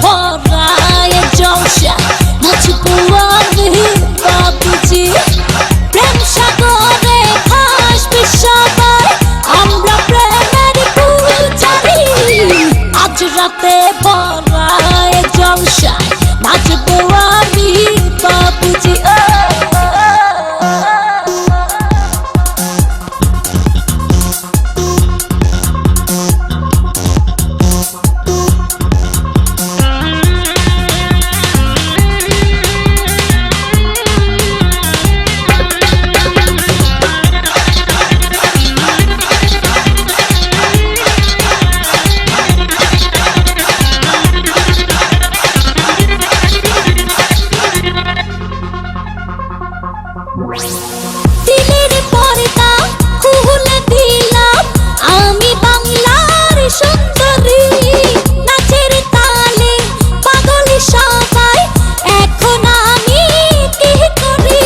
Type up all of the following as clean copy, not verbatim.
ভরায় জলসা নাচবো আমি বাবুজি প্রেম সাগরে ভাসবে সবাই আমরা প্রেমের পূজারি আজ রাতে ভরায় জলসা নাচবো আমি বাবুজি দিলের পর্দা খুলে দিলাম আমি বাংলার সুন্দরী নাচের তালে পাগল সবাই এখন আমি কি করি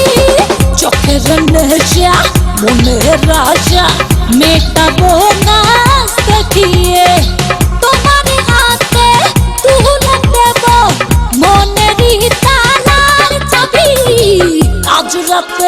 চোখের নেশা মনের রাজা মেটাবো নাচ দেখিয়ে তোমার হাতে তুলে দেব মনেরই তালার চাবি আজ রাতে